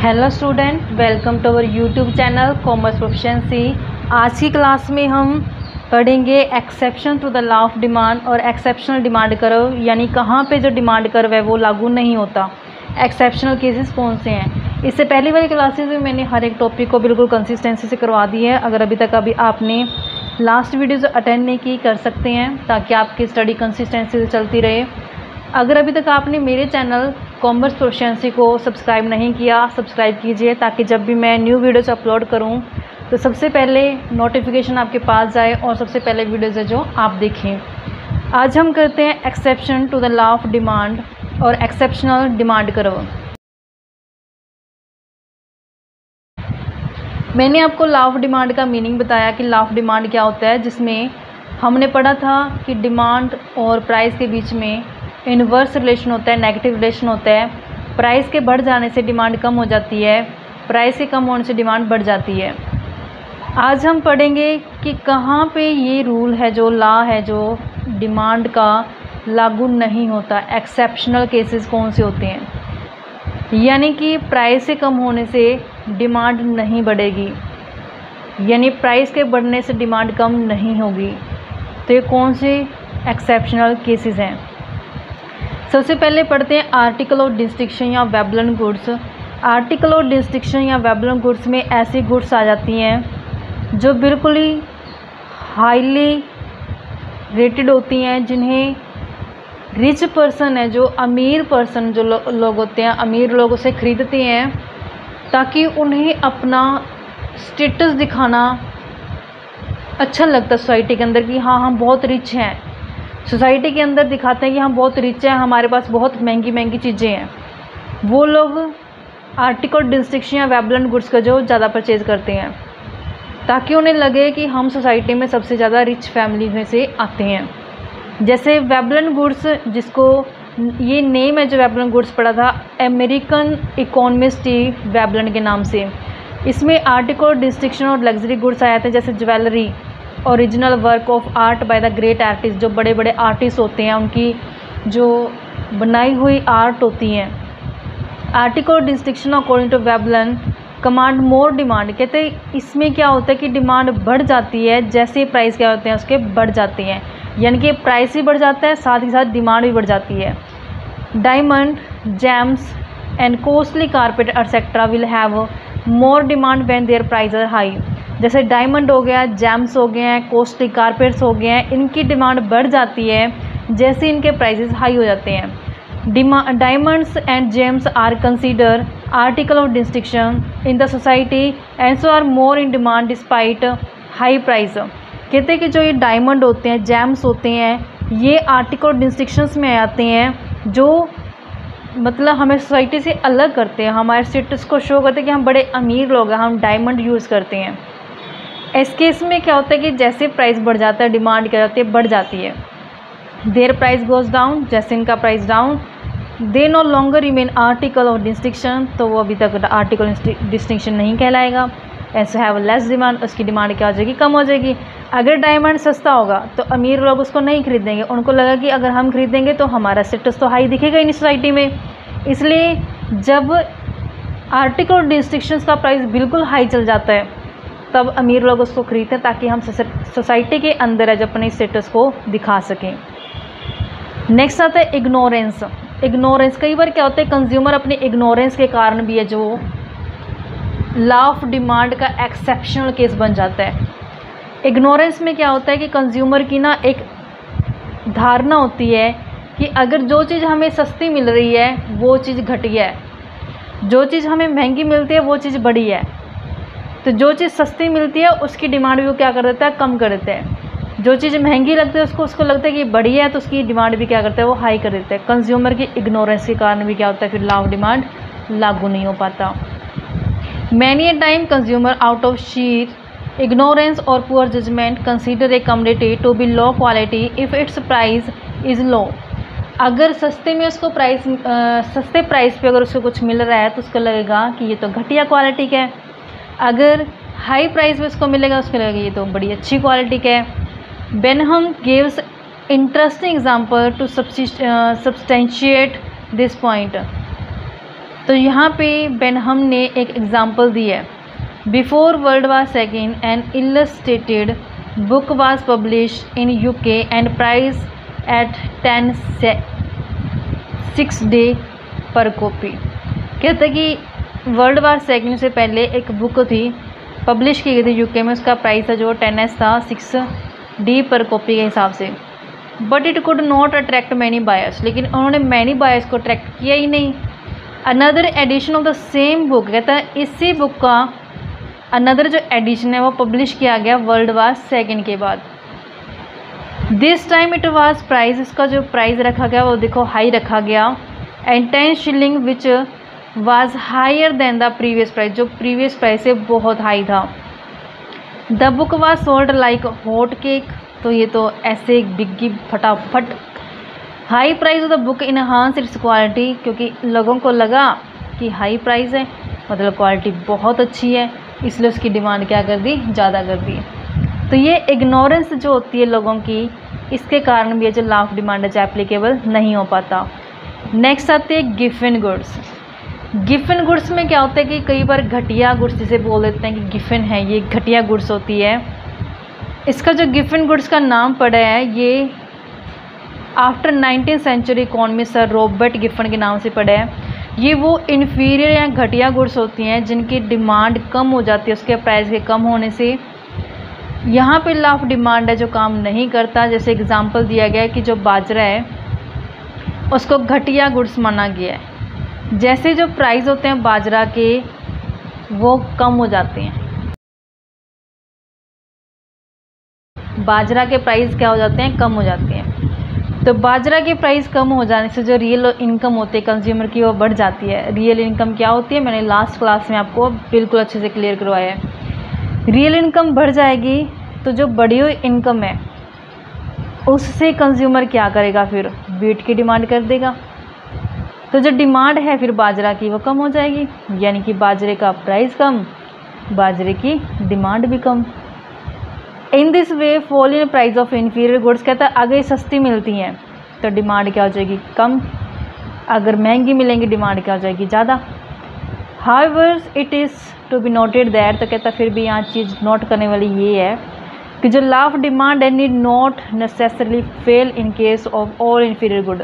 Hello student, welcome to our YouTube channel commerce proficiency. आज की class में हम पढ़ेंगे exception to the law of demand और एक्सेप्शनल डिमांड कर्व, यानी कहाँ पे जो डिमांड कर्व है वो लागू नहीं होता, एक्सेप्शनल केसेस कौन से हैं। इससे पहले वाली क्लासेस में मैंने हर एक टॉपिक को बिल्कुल कंसिस्टेंसी से करवा दी है। अगर अभी तक आपने लास्ट वीडियोज़ अटेंड नहीं की, कर सकते हैं ताकि आपकी स्टडी कंसिस्टेंसी से चलती रहे। अगर अभी तक आपने मेरे चैनल कॉमर्स प्रोफिशिएंसी को सब्सक्राइब नहीं किया, सब्सक्राइब कीजिए ताकि जब भी मैं न्यू वीडियोस अपलोड करूं तो सबसे पहले नोटिफिकेशन आपके पास जाए और सबसे पहले वीडियोज़ है जो आप देखें। आज हम करते हैं exception to the law of demand और एक्सेप्शनल डिमांड कर्व। मैंने आपको लॉ ऑफ डिमांड का मीनिंग बताया कि लॉ ऑफ डिमांड क्या होता है, जिसमें हमने पढ़ा था कि डिमांड और प्राइस के बीच में इन्वर्स रिलेशन होता है, नेगेटिव रिलेशन होता है। प्राइस के बढ़ जाने से डिमांड कम हो जाती है, प्राइस के कम होने से डिमांड बढ़ जाती है। आज हम पढ़ेंगे कि कहाँ पे ये रूल है, जो लॉ है, जो डिमांड का लागू नहीं होता, एक्सेप्शनल केसेस कौन से होते हैं। यानी कि प्राइस से कम होने से डिमांड नहीं बढ़ेगी, यानी प्राइस के बढ़ने से डिमांड कम नहीं होगी। तो ये कौन से एक्सेप्शनल केसेस हैं। सबसे पहले पढ़ते हैं आर्टिकल ऑफ डिस्टिंक्शन या Veblen goods. Article of distinction या वेबलन गुड्स में ऐसी गुड्स आ जाती हैं जो बिल्कुल ही हाईली रेटेड होती हैं, जिन्हें रिच पर्सन है, जो अमीर पर्सन जो लोग होते हैं, अमीर लोग उसे ख़रीदते हैं ताकि उन्हें अपना स्टेटस दिखाना अच्छा लगता है सोसाइटी के अंदर कि हाँ, हम बहुत रिच हैं। सोसाइटी के अंदर दिखाते हैं कि हम बहुत रिच हैं, हमारे पास बहुत महंगी महंगी चीज़ें हैं। वो लोग आर्टिकल डिस्टिंक्शन या वेबलन गुड्स का जो ज़्यादा परचेज़ करते हैं ताकि उन्हें लगे कि हम सोसाइटी में सबसे ज़्यादा रिच फैमिली में से आते हैं। जैसे वेबलन गुड्स, जिसको ये नेम है जो वेबलन गुड्स पड़ा था अमेरिकन इकोनॉमिस्ट वेबलन के नाम से। इसमें आर्टिकल डिस्टिंक्शन और लग्जरी गुड्स आए थे, जैसे jewellery, original work of art by the great artist, जो बड़े बड़े आर्टिस्ट होते हैं उनकी जो बनाई हुई आर्ट होती हैं। Article distinction according to Veblen command more demand, कहते हैं इसमें क्या होता है कि डिमांड बढ़ जाती है जैसे प्राइस क्या होते हैं उसके बढ़ जाते हैं, यानी कि प्राइस भी बढ़ जाता है, साथ ही साथ डिमांड भी बढ़ जाती है। Diamond, gems and costly carpet etcetera will have more demand when their price are high. जैसे डायमंड हो गया, जेम्स हो गए हैं, कॉस्टली कारपेट्स हो गए हैं, इनकी डिमांड बढ़ जाती है जैसे इनके प्राइसेस हाई हो जाते हैं। Diamonds and gems are consider article of distinction in the society and so are more in demand despite high price. कहते हैं कि जो ये डायमंड होते हैं, जेम्स होते हैं, ये आर्टिकल ऑफ डिस्टिंक्शंस में आते हैं, जो मतलब हमें सोसाइटी से अलग करते हैं, हमारे स्टेटस को शो करते हैं कि हम बड़े अमीर लोग हैं, हम डायमंड यूज़ करते हैं। इस केस में क्या होता है कि जैसे प्राइस बढ़ जाता है, डिमांड क्या जाती है, बढ़ जाती है। देयर प्राइस गोज़ डाउन, जैसे इनका price down, they know longer remain article of distinction, तो वो अभी तक आर्टिकल डिस्टिंक्शन नहीं कहलाएगा। ऐसे हैव लेस डिमांड, उसकी डिमांड क्या हो जाएगी, कम हो जाएगी। अगर डायमंड सस्ता होगा तो अमीर लोग उसको नहीं खरीदेंगे, उनको लगा कि अगर हम खरीदेंगे तो हमारा स्टेटस तो हाई दिखेगा ही नहीं सोसाइटी में। इसलिए जब आर्टिकल डिस्टिंक्शंस का प्राइस बिल्कुल हाई चल जाता है तब अमीर लोग उसको खरीदते हैं ताकि हम सोसाइटी के अंदर है जो अपने स्टेटस को दिखा सकें। नेक्स्ट आता है इग्नोरेंस। इग्नोरेंस, कई बार क्या होता है कंज्यूमर अपने इग्नोरेंस के कारण भी है जो लॉ ऑफ डिमांड का एक्सेप्शनल केस बन जाता है। इग्नोरेंस में क्या होता है कि कंज्यूमर की ना एक धारणा होती है कि अगर जो चीज़ हमें सस्ती मिल रही है वो चीज़ घटिया है, जो चीज़ हमें महंगी मिलती है वो चीज़ बड़ी है। तो जो चीज़ सस्ती मिलती है उसकी डिमांड भी वो क्या कर देता है, कम कर देता है। जो चीज़ महंगी लगती है उसको लगता है कि बड़ी है, तो उसकी डिमांड भी क्या करता है, वो हाई कर देता है। कंज्यूमर की इग्नोरेंस के कारण भी क्या होता है, फिर लॉ ऑफ डिमांड लागू नहीं हो पाता। Many a time consumer out of sheer ignorance और poor judgement consider a commodity to be low quality if its price is low. अगर सस्ते में उसको सस्ते प्राइस पे अगर उसको कुछ मिल रहा है तो उसको लगेगा कि ये तो घटिया क्वालिटी का है। अगर हाई प्राइस पे उसको मिलेगा उसको लगेगा ये तो बड़ी अच्छी क्वालिटी का है। Benham gives interesting example to substantiate this point. तो यहाँ पे बेनहम ने एक एग्जांपल दी है। Before World War second an illustrated book was publish in UK and price at 6 d per copy. कहते हैं कि वर्ल्ड वार सेकेंड से पहले एक बुक थी, पब्लिश की गई थी यूके में, उसका प्राइस था जो 10s था 6D पर कॉपी के हिसाब से। But it could not attract many buyers, लेकिन उन्होंने मैनी बायर्स को अट्रैक्ट किया ही नहीं। Another edition of the same book, कहता है इसी बुक का अनदर जो एडिशन है वो पब्लिश किया गया वर्ल्ड वार सेकेंड के बाद। This time it was price, इसका जो प्राइस रखा गया वो देखो हाई रखा गया, and 10 shilling which was higher than the previous price, जो प्रीवियस प्राइस से बहुत हाई था। The book was sold like hot cake, तो ये तो ऐसे बिग्गी फटाफट। High price of the book enhance its quality, क्योंकि लोगों को लगा कि हाई प्राइस है मतलब क्वालिटी बहुत अच्छी है, इसलिए उसकी डिमांड क्या कर दी, ज़्यादा कर दी। तो ये इग्नोरेंस जो होती है लोगों की, इसके कारण भी ये जो लॉ ऑफ डिमांड है एप्लीकेबल नहीं हो पाता। नेक्स्ट आते हैं गिफन गुड्स। गिफन गुड्स में क्या होता है कि कई बार घटिया गुड्स जिसे बोल देते हैं कि गिफन है, ये घटिया गुड्स होती है। इसका जो गिफन गुड्स का नाम पड़ा है ये after 19th century economist sir Robert Giffen के नाम से पड़ा है। ये वो इन्फीरियर या घटिया गुड्स होती हैं जिनकी डिमांड कम हो जाती है उसके प्राइस के कम होने से। यहाँ पे लॉ ऑफ डिमांड है जो काम नहीं करता। जैसे एग्जांपल दिया गया है कि जो बाजरा है उसको घटिया गुड्स माना गया है। जैसे जो प्राइस होते हैं बाजरा के वो कम हो जाते हैं, बाजरा के प्राइस क्या हो जाते हैं, कम हो जाते हैं। तो बाजरा के प्राइस कम हो जाने से जो रियल इनकम होती है कंज्यूमर की वो बढ़ जाती है। रियल इनकम क्या होती है, मैंने लास्ट क्लास में आपको बिल्कुल अच्छे से क्लियर करवाया है। रियल इनकम बढ़ जाएगी तो जो बढ़ी हुई इनकम है उससे कंज्यूमर क्या करेगा, फिर व्हीट की डिमांड कर देगा। तो जो डिमांड है फिर बाजरा की वो कम हो जाएगी, यानी कि बाजरे का प्राइस कम, बाजरे की डिमांड भी कम। In this way fall in price of inferior goods, कहता है अगर सस्ती मिलती हैं तो डिमांड क्या हो जाएगी, कम। अगर महंगी मिलेंगी डिमांड क्या हो जाएगी, ज़्यादा। However it is to be noted that, तो कहता फिर भी यहाँ चीज़ नोट करने वाली ये है कि जो लॉ ऑफ डिमांड है need not necessarily fail in case of all inferior good.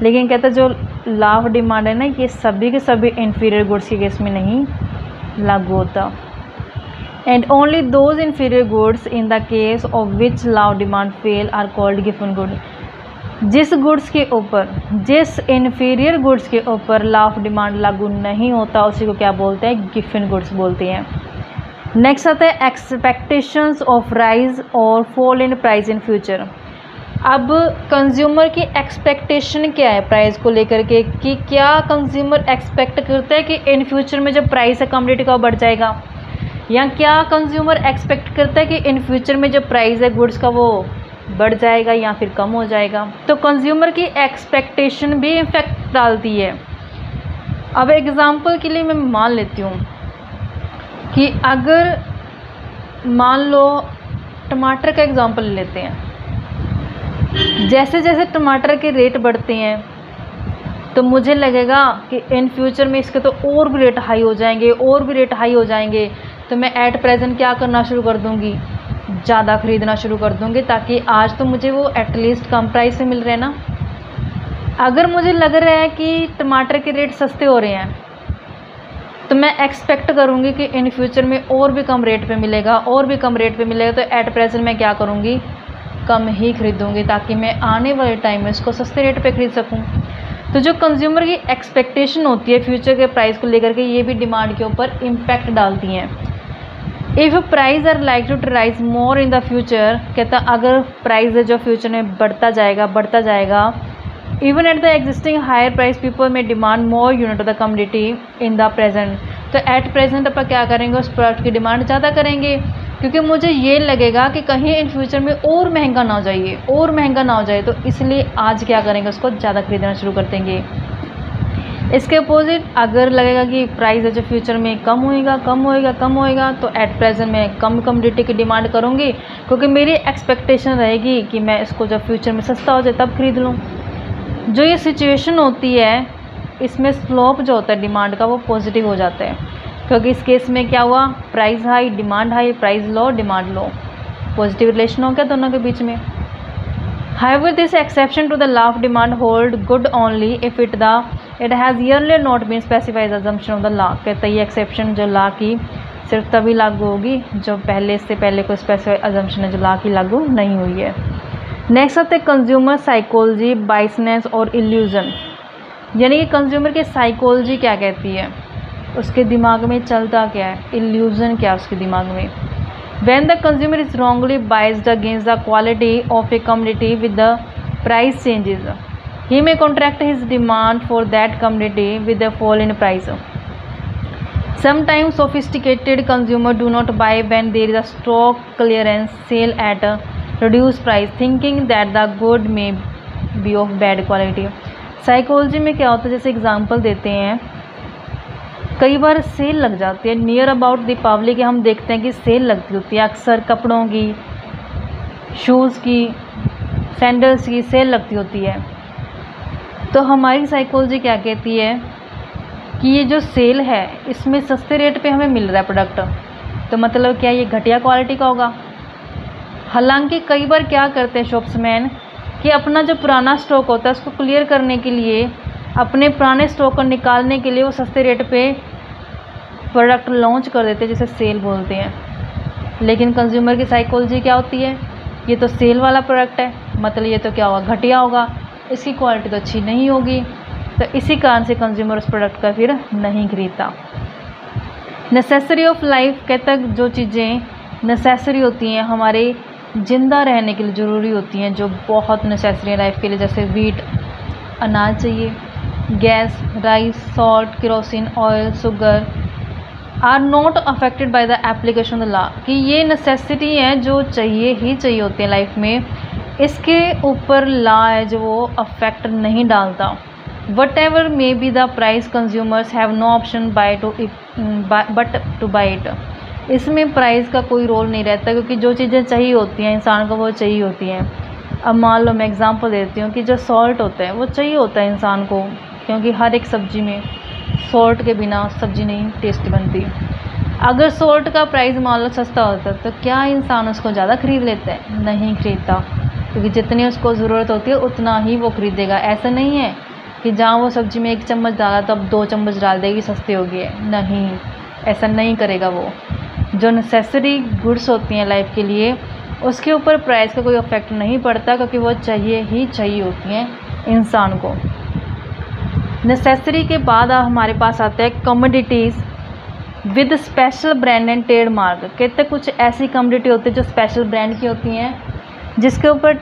लेकिन कहता जो लॉ ऑफ डिमांड है ना ये सभी के सभी इन्फीरियर गुड्स के केस में नहीं लागू होता। And only those inferior goods in the case of which law of demand fail are called Giffen good. जिस गुड्स के ऊपर, जिस इन्फीरियर गुड्स के ऊपर लॉ ऑफ डिमांड लागू नहीं होता उसी को क्या बोलते हैं, गिफन गुड्स बोलते हैं। नेक्स्ट आता है एक्सपेक्टेशंस ऑफ राइज और fall in price in future. अब कंज्यूमर की एक्सपेक्टेशन क्या है प्राइस को लेकर के, कि क्या कंज्यूमर एक्सपेक्ट करता है कि इन फ्यूचर में जो प्राइस है कमोडिटी का बढ़ जाएगा, या क्या कंज्यूमर एक्सपेक्ट करता है कि इन फ्यूचर में जो प्राइस है गुड्स का वो बढ़ जाएगा या फिर कम हो जाएगा। तो कंज्यूमर की एक्सपेक्टेशन भी इफेक्ट डालती है। अब एग्जांपल के लिए मैं मान लेती हूँ कि अगर मान लो टमाटर का एग्जांपल लेते हैं, जैसे जैसे टमाटर के रेट बढ़ते हैं तो मुझे लगेगा कि इन फ्यूचर में इसके तो और भी रेट हाई हो जाएंगे, और भी रेट हाई हो जाएंगे। तो मैं एट प्रेजेंट क्या करना शुरू कर दूँगी, ज़्यादा ख़रीदना शुरू कर दूँगी, ताकि आज तो मुझे वो एटलीस्ट कम प्राइस से मिल रहे हैं ना। अगर मुझे लग रहा है कि टमाटर के रेट सस्ते हो रहे हैं तो मैं एक्सपेक्ट करूँगी कि इन फ्यूचर में और भी कम रेट पे मिलेगा, और भी कम रेट पे मिलेगा। तो एट प्रेजेंट मैं क्या करूँगी, कम ही खरीदूँगी, ताकि मैं आने वाले टाइम में इसको सस्ते रेट पे खरीद सकूँ। तो जो कंज्यूमर की एक्सपेक्टेशन होती है फ्यूचर के प्राइस को लेकर के, ये भी डिमांड के ऊपर इम्पैक्ट डालती हैं। If price are like to rise more in the future, कहता अगर प्राइस है जो फ्यूचर में बढ़ता जाएगा even at the existing higher price people में demand more unit of the commodity in the present. तो एट प्रेजेंट अपन क्या करेंगे, उस प्रोडक्ट की डिमांड ज़्यादा करेंगे, क्योंकि मुझे ये लगेगा कि कहीं इन फ्यूचर में और महंगा ना हो जाए, तो इसलिए आज क्या करेंगे, उसको ज़्यादा खरीदना शुरू कर देंगे। इसके अपोजिट अगर लगेगा कि प्राइस है जो फ्यूचर में कम होएगा, तो एट प्रेजेंट मैं कम कमोडिटी की डिमांड करूँगी, क्योंकि मेरी एक्सपेक्टेशन रहेगी कि मैं इसको जब फ्यूचर में सस्ता हो जाए तब खरीद लूँ। जो ये सिचुएशन होती है इसमें स्लोप जो होता है डिमांड का वो पॉजिटिव हो जाता है, क्योंकि इस केस में क्या हुआ, price high demand high, price low demand low, positive relation हो गया दोनों के बीच में। However, this exception to the law of demand hold good only if it has earlier not been specified assumption of the law। कहता है ये exception जो law की सिर्फ तभी लागू होगी जो पहले से पहले कोई स्पेसिफाइड अजम्पशन है जो लॉ की लागू नहीं हुई है। नेक्स्ट आते हैं कंज्यूमर साइकोलॉजी, बाइसनेस और इल्यूजन, यानी कि कंज्यूमर की साइकोलॉजी क्या कहती है, उसके दिमाग में चलता क्या है, इल्यूजन क्या है उसके दिमाग में। When the consumer is wrongly biased against the quality of a commodity with the price changes, he may contract his demand for that commodity with a fall in price. Sometimes sophisticated consumers do not buy when there is a stock clearance sale at a reduced price, thinking that the good may be of bad quality। Psychology में क्या होता है, जैसे example देते हैं, कई बार cell लग जाती है नियर अबाउट दीपावली के, हम देखते हैं कि सेल लगती होती है अक्सर कपड़ों की, शूज़ की, सैंडल्स की सेल लगती होती है। तो हमारी साइकोलॉजी क्या कहती है कि ये जो सेल है इसमें सस्ते रेट पे हमें मिल रहा है प्रोडक्ट, तो मतलब क्या ये घटिया क्वालिटी का होगा। हालांकि कई बार क्या करते हैं शॉप्समैन कि अपना जो पुराना स्टॉक होता है उसको क्लियर करने के लिए, अपने पुराने स्टॉक को निकालने के लिए वो सस्ते रेट पे प्रोडक्ट लॉन्च कर देते हैं, जिसे सेल बोलते हैं। लेकिन कंज्यूमर की साइकोलॉजी क्या होती है, ये तो सेल वाला प्रोडक्ट है, मतलब ये तो क्या होगा, घटिया होगा, इसकी क्वालिटी तो अच्छी नहीं होगी, तो इसी कारण से कंज्यूमर उस प्रोडक्ट का फिर नहीं खरीदता। नेसेसरी ऑफ लाइफ, कहता है जो चीज़ें नेसेसरी होती हैं हमारे ज़िंदा रहने के लिए ज़रूरी होती हैं, जो बहुत नेसेसरी है लाइफ के लिए, जैसे वीट अनाज चाहिए, gas, rice, salt, kerosene, oil, sugar, are not affected by the application of the law, कि ये नेसेसिटी है जो चाहिए ही चाहिए होती है लाइफ में, इसके ऊपर लॉ है जो वो अफेक्ट नहीं डालता। Whatever may be the price, consumers have no option but to buy it. इसमें प्राइस का कोई रोल नहीं रहता, क्योंकि जो चीज़ें चाहिए होती हैं इंसान को वो चाहिए होती हैं। अब मान लो मैं एग्जांपल देती हूँ कि जो सॉल्ट होता है वो चाहिए होता है इंसान को, क्योंकि हर एक सब्ज़ी में सॉल्ट के बिना सब्ज़ी नहीं टेस्टी बनती। अगर सॉल्ट का प्राइस मान लो सस्ता होता है तो क्या इंसान उसको ज़्यादा ख़रीद लेता है, नहीं खरीदता, क्योंकि जितनी उसको ज़रूरत होती है उतना ही वो ख़रीदेगा। ऐसा नहीं है कि जहाँ वो सब्ज़ी में 1 चम्मच डाला तो अब 2 चम्मच डाल देगी, सस्ती हो गई है, नहीं, ऐसा नहीं करेगा वो। जो नेसेसरी गुड्स होती हैं लाइफ के लिए उसके ऊपर प्राइस का कोई इफेक्ट नहीं पड़ता, क्योंकि वो चाहिए ही चाहिए होती हैं इंसान को। नेसेसरी के बाद हमारे पास आता है commodities with special brand and trademark. कहते हैं कुछ ऐसी कमोडिटी होती है जो स्पेशल ब्रांड की होती हैं, जिसके ऊपर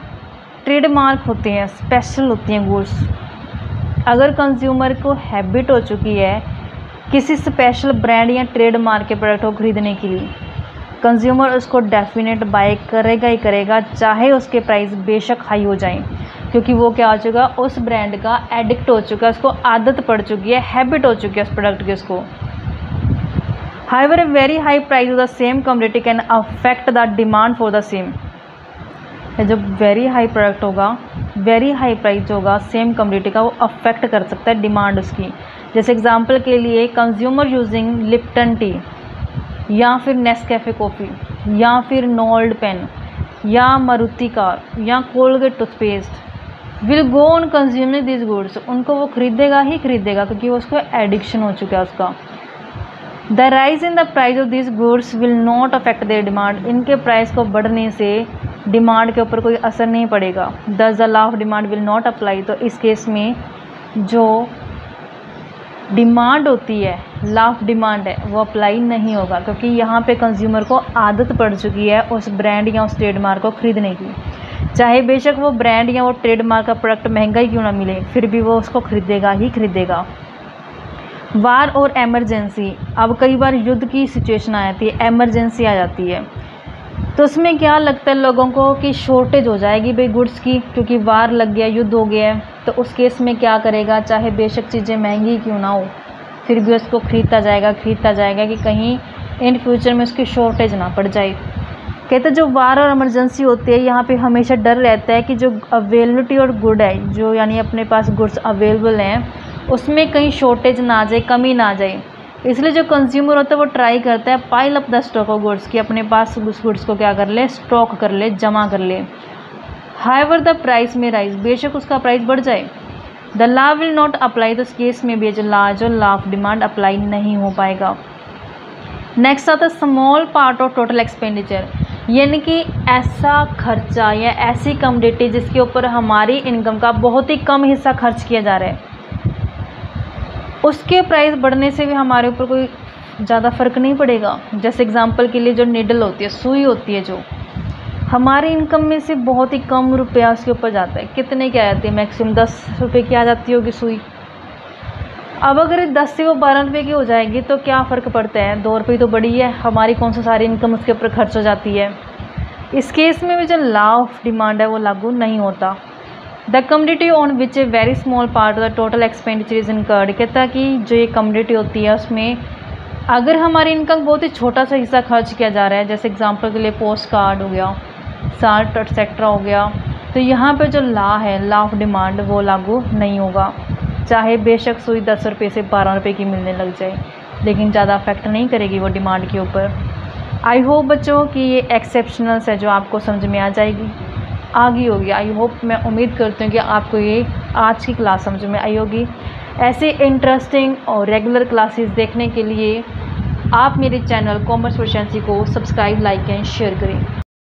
ट्रेडमार्क होते हैं, स्पेशल होती हैं गुड्स। अगर कंज्यूमर को हैबिट हो चुकी है किसी स्पेशल ब्रांड या ट्रेडमार्क के प्रोडक्ट को खरीदने के लिए, कंज्यूमर उसको डेफिनेट बाय करेगा ही करेगा, चाहे उसके प्राइस बेशक हाई हो जाएं, क्योंकि वो क्या हो चुका, उस ब्रांड का एडिक्ट हो चुका है, उसको आदत पड़ चुकी है, हैबिट हो चुकी है उस प्रोडक्ट की उसको। However a very high price of the same commodity can affect the demand for the same. जो वेरी हाई प्रोडक्ट होगा, वेरी हाई प्राइस होगा सेम कमोडिटी का, वो अफेक्ट कर सकता है डिमांड उसकी। जैसे एग्जांपल के लिए कंज्यूमर यूजिंग लिप्टन टी या फिर नेस्कैफे कॉफ़ी या फिर नोल्ड पेन या मारुति कार या Colgate toothpaste will go on consuming this goods, उनको वो खरीदेगा ही खरीदेगा, क्योंकि वो उसको एडिक्शन हो चुका है उसका। The rise in the price of this goods will not affect their demand, इनके प्राइस को बढ़ने से डिमांड के ऊपर कोई असर नहीं पड़ेगा। दस the law of demand will not apply, तो इस केस में जो डिमांड होती है, लॉ ऑफ डिमांड है, वो अप्लाई नहीं होगा, क्योंकि यहाँ पे कंज्यूमर को आदत पड़ चुकी है उस ब्रांड या उस ट्रेडमार्क को खरीदने की। चाहे बेशक वो ब्रांड या वो ट्रेडमार्क का प्रोडक्ट महंगा ही क्यों ना मिले, फिर भी वो उसको खरीदेगा ही खरीदेगा। वार और एमरजेंसी, अब कई बार युद्ध की सिचुएशन आ जाती है, एमरजेंसी आ जाती है, तो उसमें क्या लगता है लोगों को कि शॉर्टेज हो जाएगी भाई गुड्स की, क्योंकि वार लग गया, युद्ध हो गया है, तो उस केस में क्या करेगा, चाहे बेशक चीज़ें महंगी क्यों ना हो, फिर भी उसको खरीदता जाएगा कि कहीं इन फ्यूचर में उसकी शॉर्टेज ना पड़ जाए। कहते जो वार और इमरजेंसी होती है, यहाँ पे हमेशा डर रहता है कि जो अवेलेबिलिटी और गुड है, जो यानी अपने पास गुड्स अवेलेबल हैं उसमें कहीं शॉर्टेज ना आ जाए, कमी ना आ जाए। इसलिए जो कंज्यूमर होता है वो ट्राई करता है pile up the stock of goods, कि अपने पास उस गुड्स को क्या कर ले, स्टॉक कर ले, जमा कर ले। हाउएवर द प्राइस में राइज, बेशक उसका प्राइस बढ़ जाए। The law will not apply, तो इस केस में भी जो लॉ ऑफ डिमांड अप्लाई नहीं हो पाएगा। नेक्स्ट आता है small part of total expenditure, यानी कि ऐसा खर्चा या ऐसी कमोडिटी जिसके ऊपर हमारी इनकम का बहुत ही कम हिस्सा खर्च किया जा रहा है, उसके प्राइस बढ़ने से भी हमारे ऊपर कोई ज़्यादा फ़र्क नहीं पड़ेगा। जैसे एग्जांपल के लिए जो नीडल होती है, सुई होती है, जो हमारी इनकम में से बहुत ही कम रुपया उसके ऊपर जाता है। कितने की आ जाती है, मैक्सिमम 10 रुपये की आ जाती होगी सुई। अब अगर 10 से वो 12 रुपये की हो जाएगी तो क्या फ़र्क पड़ता है, 2 रुपये तो बड़ी है, हमारी कौन सा सारी इनकम उसके ऊपर खर्च हो जाती है। इस केस में भी जो लॉ ऑफ डिमांड है वो लागू नहीं होता। The commodity on which a very small part of the total expenditure is incurred, कहता है कि जो ये कमोडिटी होती है उसमें अगर हमारी इनकम बहुत ही छोटा सा हिस्सा खर्च किया जा रहा है, जैसे एग्जांपल के लिए पोस्ट कार्ड हो गया, साल्ट एक्सेट्रा हो गया, तो यहाँ पे जो लॉ है, लॉ ऑफ डिमांड, वो लागू नहीं होगा। चाहे बेशक सुई 10 रुपये से 12 रुपये की मिलने लग जाए, लेकिन ज़्यादा अफेक्ट नहीं करेगी वो डिमांड के ऊपर। आई होप बच्चों कि ये एक्सेप्शनल्स है जो आपको समझ में आ जाएगी, आ गई होगी। आई होप, मैं उम्मीद करती हूँ कि आपको ये आज की क्लास समझ में आई होगी। ऐसे इंटरेस्टिंग और रेगुलर क्लासेस देखने के लिए आप मेरे चैनल कॉमर्स प्रोficiency को सब्सक्राइब, लाइक एंड शेयर करें।